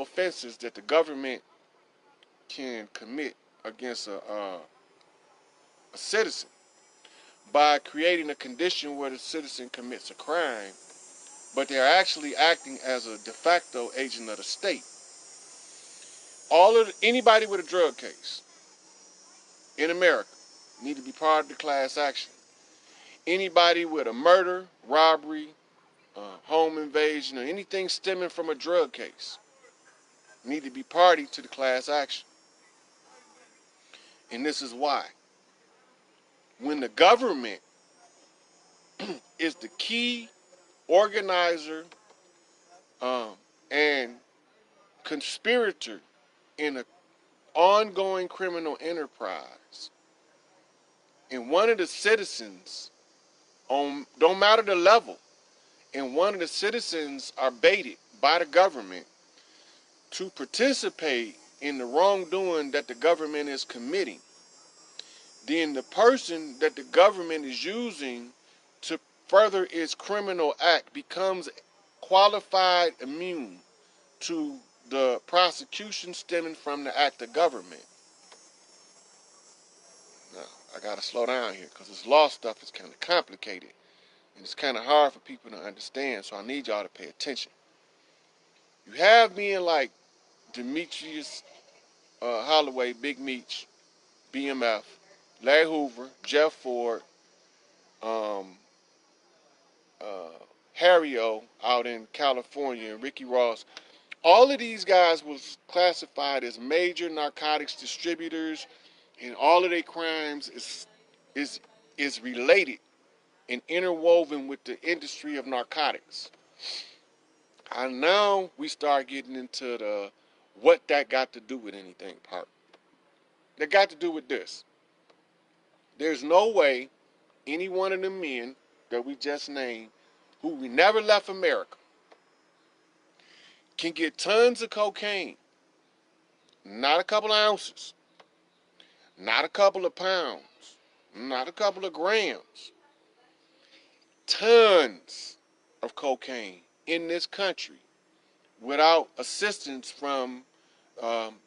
offenses that the government can commit against a citizen by creating a condition where the citizen commits a crime, but they're actually acting as a de facto agent of the state. Anybody with a drug case in America need to be part of the class action. Anybody with a murder, robbery, home invasion, or anything stemming from a drug case need to be party to the class action. And this is why. When the government is the key organizer and conspirator in an ongoing criminal enterprise, and one of the citizens, don't matter the level, and one of the citizens are baited by the government to participate in the wrongdoing that the government is committing, then the person that the government is using to further its criminal act becomes qualified immune to the prosecution stemming from the act of government. Now, I gotta slow down here because this law stuff is kind of complicated and it's kind of hard for people to understand, so I need y'all to pay attention. You have being like Demetrius Holloway, Big Meech, BMF, Larry Hoover, Jeff Ford, Harry O out in California, and Ricky Ross. All of these guys was classified as major narcotics distributors, and all of their crimes is related and interwoven with the industry of narcotics. And now we start getting into the what that got to do with anything part. That got to do with this. There's no way any one of the men that we just named, who we never left America, can get tons of cocaine, not a couple of ounces, not a couple of pounds, not a couple of grams, tons of cocaine in this country without assistance from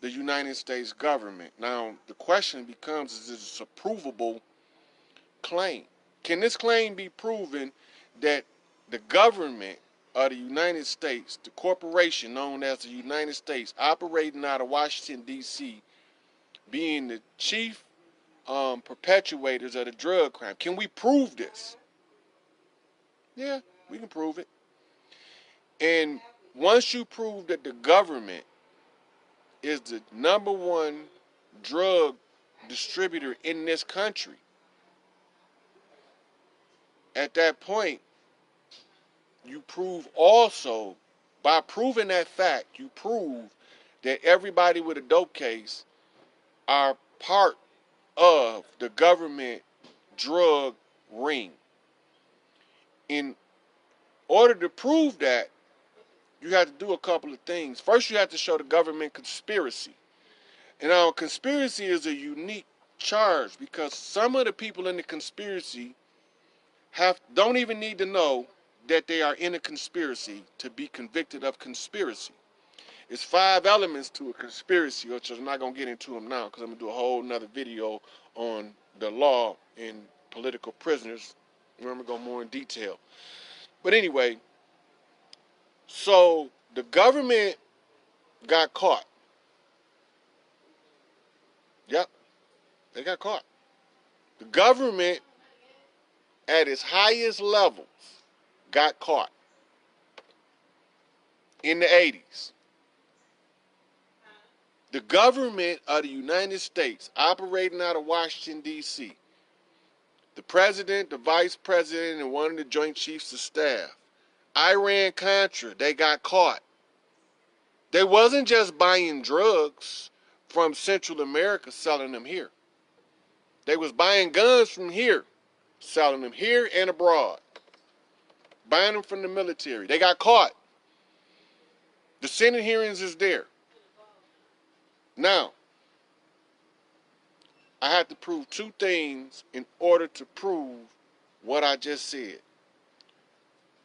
the United States government. Now, the question becomes, is this a provable claim? Can this claim be proven that the government of the United States, the corporation known as the United States, operating out of Washington, D.C., being the chief perpetuators of the drug crime? Can we prove this? Yeah, we can prove it. And once you prove that the government is the #1 drug distributor in this country, at that point, you prove also, by proving that fact, you prove that everybody with a dope case are part of the government drug ring. In order to prove that, you have to do a couple of things. First, you have to show the government conspiracy. And now, conspiracy is a unique charge because some of the people in the conspiracy don't even need to know that they are in a conspiracy to be convicted of conspiracy. It's 5 elements to a conspiracy, which I'm not going to get into them now because I'm going to do a whole nother video on the law and political prisoners. I'm going to go more in detail. But anyway, so the government got caught. Yep, they got caught. The government at its highest levels got caught in the 80s. The government of the United States, operating out of Washington, D.C., the president, the vice president, and one of the joint chiefs of staff, Iran-Contra, they got caught. They wasn't just buying drugs from Central America, selling them here. They was buying guns from here, selling them here and abroad. Buying them from the military. They got caught. The Senate hearings is there. Now, I have to prove 2 things in order to prove what I just said.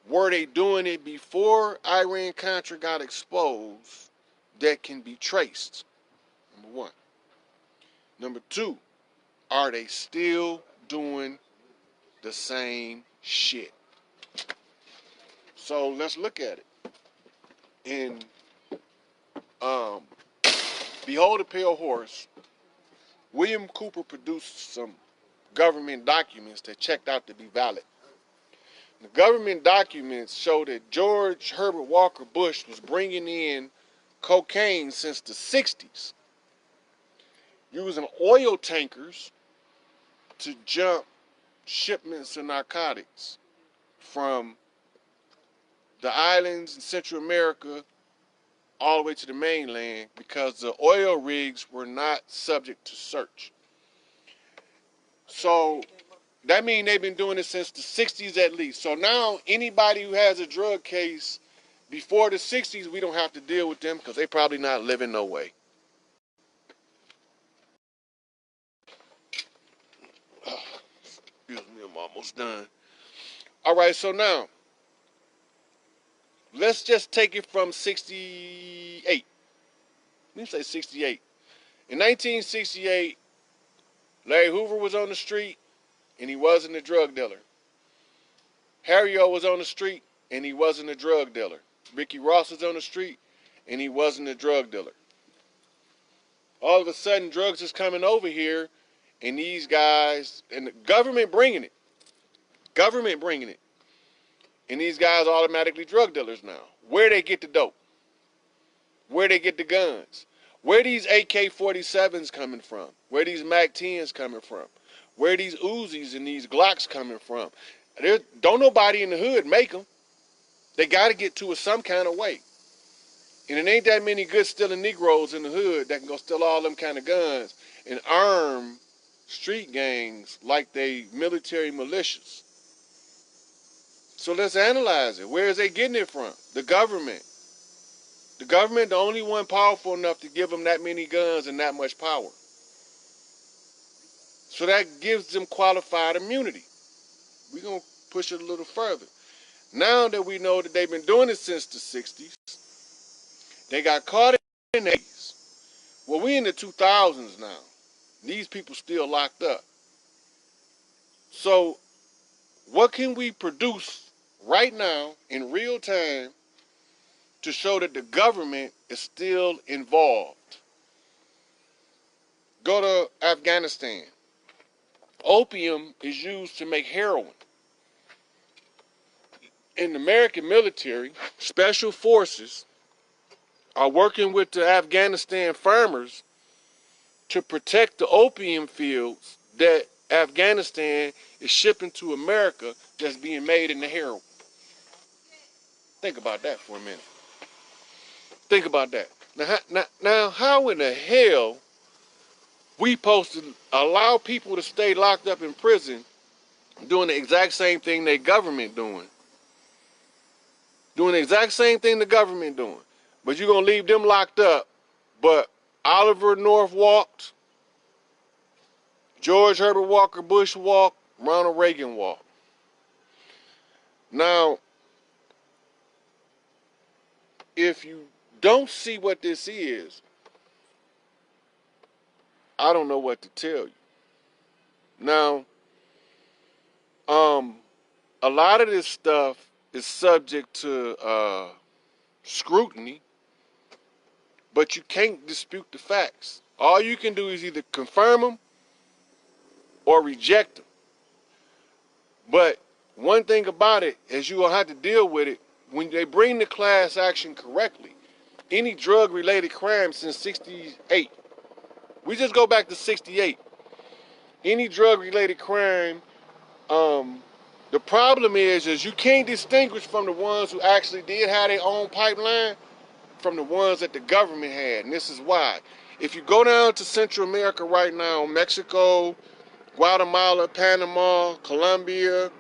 Were they doing it before Iran-Contra got exposed that can be traced. Number one. Number two, are they still doing the same shit? So let's look at it. In Behold a Pale Horse, William Cooper produced some government documents that checked out to be valid. The government documents show that George Herbert Walker Bush was bringing in cocaine since the 60s, using oil tankers to jump shipments of narcotics from the islands in Central America all the way to the mainland, because the oil rigs were not subject to search. So that means they've been doing it since the 60s at least. So now anybody who has a drug case before the 60s, we don't have to deal with them because they probably not living no way. Excuse me, I'm almost done. All right, so now let's just take it from 68. Let me say 68. In 1968, Larry Hoover was on the street, and he wasn't a drug dealer. Harry O was on the street, and he wasn't a drug dealer. Ricky Ross was on the street, and he wasn't a drug dealer. All of a sudden, drugs is coming over here, and these guys, and the government bringing it. Government bringing it. And these guys are automatically drug dealers now. Where they get the dope? Where they get the guns? Where these AK-47s coming from? Where these MAC-10s coming from? Where these Uzis and these Glocks coming from? Don't nobody in the hood make them. They got to get to it some kind of way. And it ain't that many good stealing Negroes in the hood that can go steal all them kind of guns and arm street gangs like they military militias. So let's analyze it. Where is they getting it from? The government. The government, the only one powerful enough to give them that many guns and that much power. So that gives them qualified immunity. We're going to push it a little further. Now that we know that they've been doing it since the 60s, they got caught in the 80s. Well, we in the 2000s now. These people still locked up. So what can we produce right now in real time to show that the government is still involved? Go to Afghanistan. Opium is used to make heroin. In the American military, special forces are working with the Afghanistan farmers to protect the opium fields that Afghanistan is shipping to America that's being made in the heroin. Think about that for a minute. Think about that. Now, how in the hell we supposed to allow people to stay locked up in prison doing the exact same thing their government doing? Doing the exact same thing the government doing. But you're going to leave them locked up. But Oliver North walked, George Herbert Walker Bush walked, Ronald Reagan walked. Now, if you don't see what this is, I don't know what to tell you. Now, a lot of this stuff is subject to scrutiny, but you can't dispute the facts. All you can do is either confirm them or reject them. But one thing about it is you will have to deal with it when they bring the class action correctly. Any drug-related crime since 68. We just go back to 68. Any drug-related crime, the problem is you can't distinguish from the ones who actually did have their own pipeline from the ones that the government had. And this is why. If you go down to Central America right now, Mexico, Guatemala, Panama, Colombia,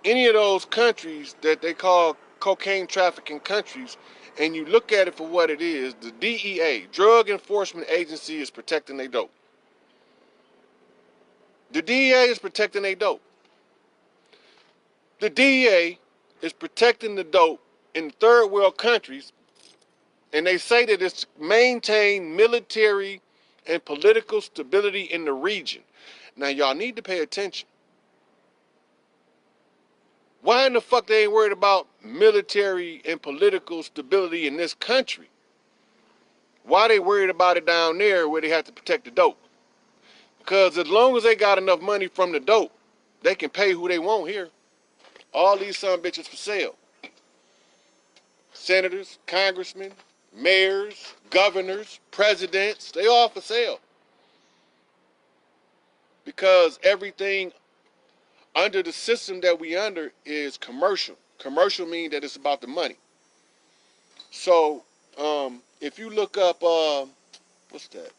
any of those countries that they call cocaine trafficking countries, and you look at it for what it is, the DEA, Drug Enforcement Agency, is protecting their dope. The DEA is protecting their dope. The DEA is protecting the dope in third world countries, and they say that it's to maintain military and political stability in the region. Now, y'all need to pay attention. Why in the fuck they ain't worried about military and political stability in this country? Why they worried about it down there where they have to protect the dope? Because as long as they got enough money from the dope, they can pay who they want here. All these son bitches for sale. Senators, congressmen, mayors, governors, presidents, they all for sale. Because everything under the system that we under is commercial. Commercial means that it's about the money. So, if you look up, what's that?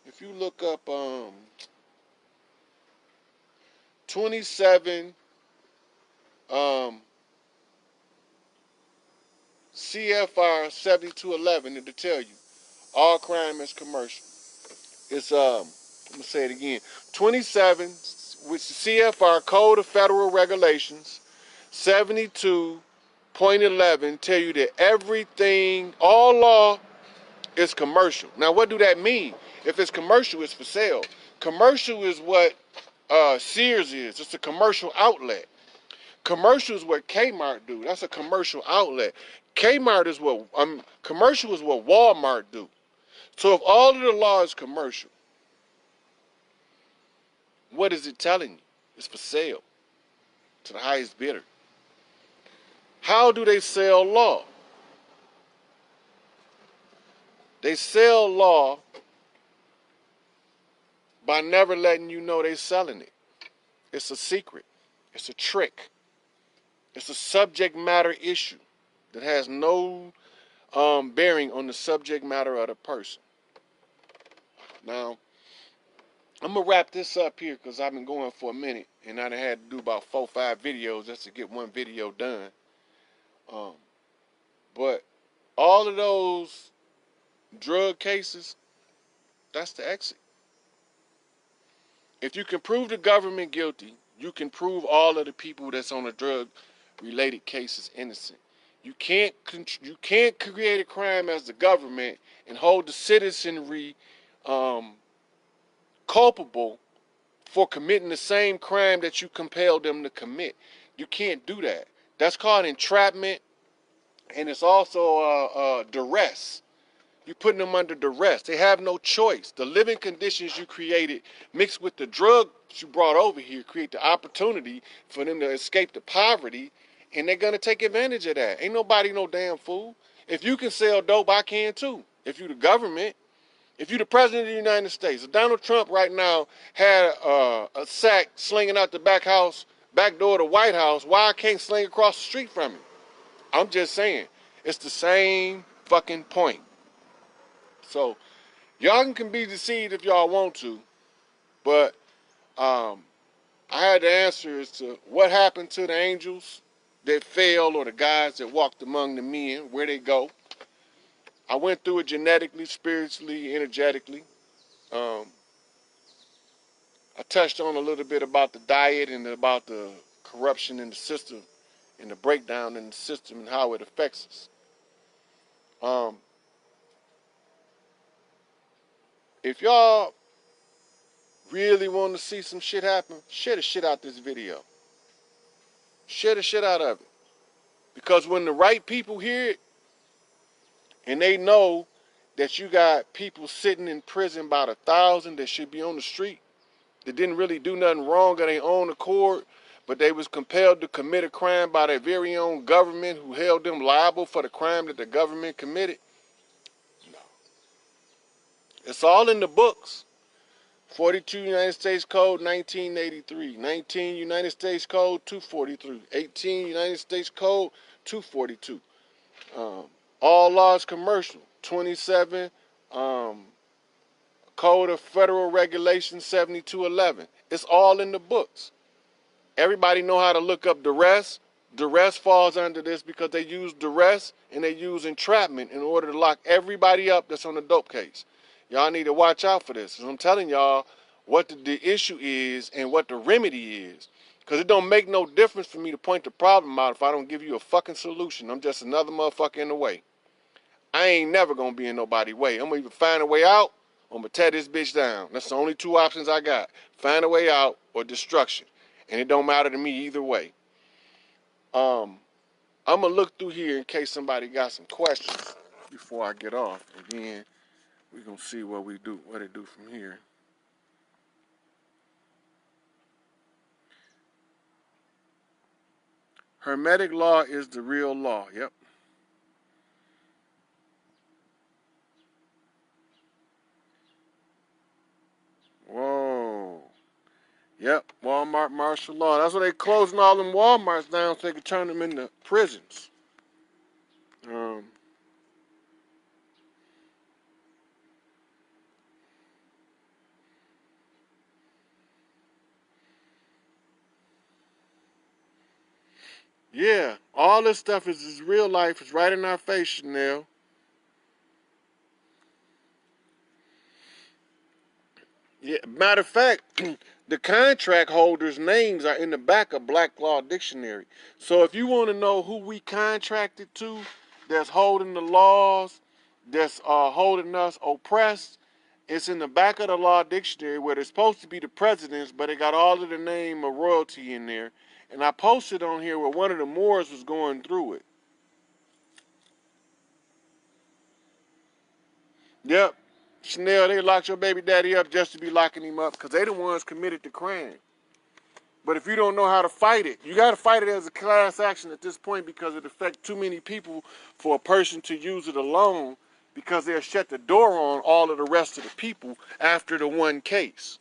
If you look up 27 CFR 7211, it'll tell you all crime is commercial. It's I'm gonna say it again. 27, which is CFR Code of Federal Regulations 72.11 tell you that everything, all law is commercial. Now, what do that mean? If it's commercial, it's for sale. Commercial is what Sears is. It's a commercial outlet. Commercial is what Kmart do. That's a commercial outlet. Kmart is what commercial is what Walmart do. So if all of the law is commercial, what is it telling you? It's for sale to the highest bidder. How do they sell law? They sell law by never letting you know they're selling it. It's a secret. It's a trick. It's a subject matter issue that has no bearing on the subject matter of the person. Now, I'm going to wrap this up here because I've been going for a minute and I done had to do about 4 or 5 videos just to get one video done. But all of those drug cases, that's the exit. If you can prove the government guilty, you can prove all of the people that's on the drug-related cases innocent. You can't create a crime as the government and hold the citizenry culpable for committing the same crime that you compelled them to commit. You can't do that. That's called entrapment, and it's also duress. You're putting them under duress. They have no choice. The living conditions you created mixed with the drugs you brought over here create the opportunity for them to escape the poverty, and they're going to take advantage of that. Ain't nobody no damn fool. If you can sell dope, I can too. If you the government, if you the president of the United States, if Donald Trump right now had a sack slinging out the back door of the White House, why I can't sling across the street from him? I'm just saying, it's the same fucking point. So, y'all can be deceived if y'all want to, but I had the answer as to what happened to the angels that fell or the guys that walked among the men, where they go. I went through it genetically, spiritually, energetically. I touched on a little bit about the diet and about the corruption in the system and the breakdown in the system and how it affects us. If y'all really want to see some shit happen, share the shit out this video. Share the shit out of it. Because when the right people hear it, and they know that you got people sitting in prison by the 1,000 that should be on the street, that didn't really do nothing wrong of their own accord, but they was compelled to commit a crime by their very own government who held them liable for the crime that the government committed. No. It's all in the books. 42 United States Code 1983, 19 United States Code 243, 18 United States Code 242. All laws commercial, 27 Code of Federal Regulations 7211. It's all in the books. Everybody know how to look up duress. Duress falls under this because they use duress and they use entrapment in order to lock everybody up that's on the dope case. Y'all need to watch out for this. As I'm telling y'all, what the issue is and what the remedy is. Because it don't make no difference for me to point the problem out if I don't give you a fucking solution. I'm just another motherfucker in the way. I ain't never gonna be in nobody's way. I'm gonna either find a way out or I'm gonna tear this bitch down. That's the only two options I got. Find a way out or destruction. And it don't matter to me either way. I'm gonna look through here in case somebody got some questions before I get off. And then we're gonna see what we do, what it do from here. Hermetic law is the real law. Yep. Whoa. Yep. Walmart martial law. That's why they closing all them Walmarts down so they can turn them into prisons. Um, yeah. All this stuff is real life. It's right in our face, Chanel. Yeah. Matter of fact, the contract holders' names are in the back of Black Law Dictionary. So if you want to know who we contracted to, that's holding the laws, that's holding us oppressed, it's in the back of the law dictionary where they're supposed to be the presidents, but it got all of the name of royalty in there. And I posted on here where one of the Moors was going through it. Yep. Chanel, they locked your baby daddy up just to be locking him up because they the ones committed the crime. But if you don't know how to fight it, you got to fight it as a class action at this point because it affects too many people for a person to use it alone because they'll shut the door on all of the rest of the people after the one case.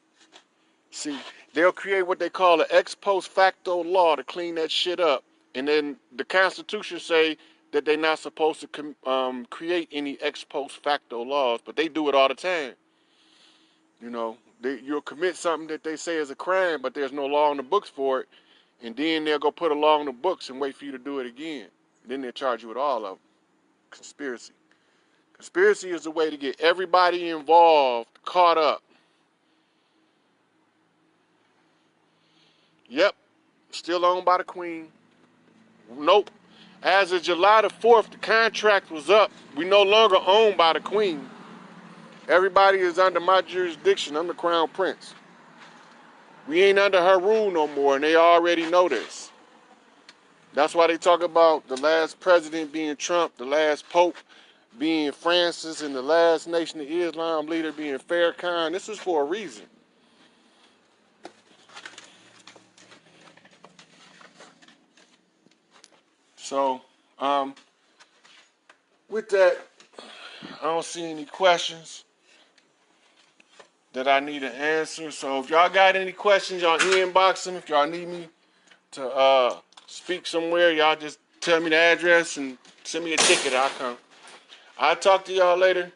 See, they'll create what they call an ex post facto law to clean that shit up. And then the Constitution say that they're not supposed to create any ex post facto laws, but they do it all the time. You know, you'll commit something that they say is a crime, but there's no law in the books for it. And then they'll go put a law in the books and wait for you to do it again. Then they'll charge you with all of them. Conspiracy. Conspiracy is the way to get everybody involved caught up. Yep. Still owned by the Queen. Nope. As of July the 4th, the contract was up. We no longer owned by the Queen. Everybody is under my jurisdiction. I'm the Crown Prince. We ain't under her rule no more, and they already know this. That's why they talk about the last president being Trump, the last pope being Francis, and the last Nation of Islam leader being Farrakhan. This is for a reason. So, with that, I don't see any questions that I need to answer. So if y'all got any questions, y'all inbox them. If y'all need me to speak somewhere, y'all just tell me the address and send me a ticket. I'll come. I'll talk to y'all later.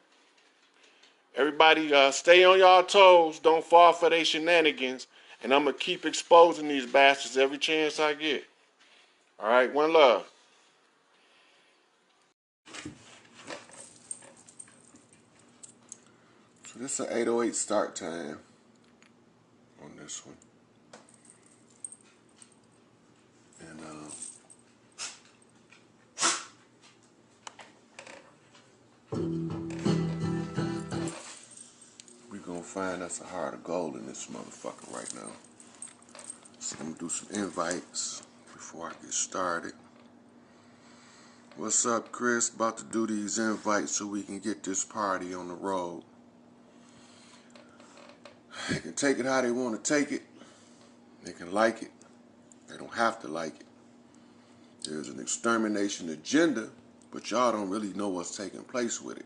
Everybody stay on y'all toes. Don't fall for their shenanigans. And I'm going to keep exposing these bastards every chance I get. All right, one love. So this is an 8:08 start time on this one. And we're going to find us a heart of gold in this motherfucker right now. So I'm going to do some invites before I get started. What's up, Chris? About to do these invites so we can get this party on the road. They can take it how they want to take it. They can like it. They don't have to like it. There's an extermination agenda, but y'all don't really know what's taking place with it.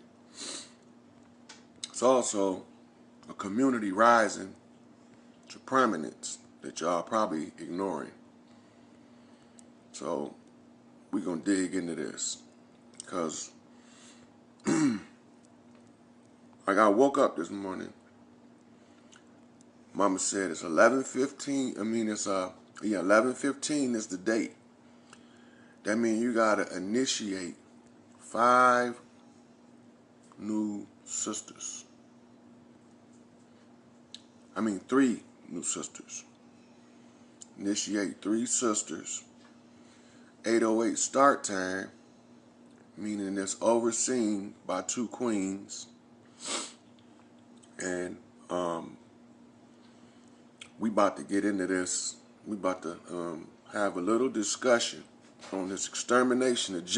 It's also a community rising to prominence that y'all probably ignoring. So we're going to dig into this. Because like I woke up this morning. Mama said it's 11:15. I mean, it's 11:15 is the date. That means you got to initiate 5 new sisters. 3 new sisters. Initiate 3 sisters. 8:08 start time, meaning it's overseen by 2 queens. And we about to get into this. We about to have a little discussion on this extermination agenda.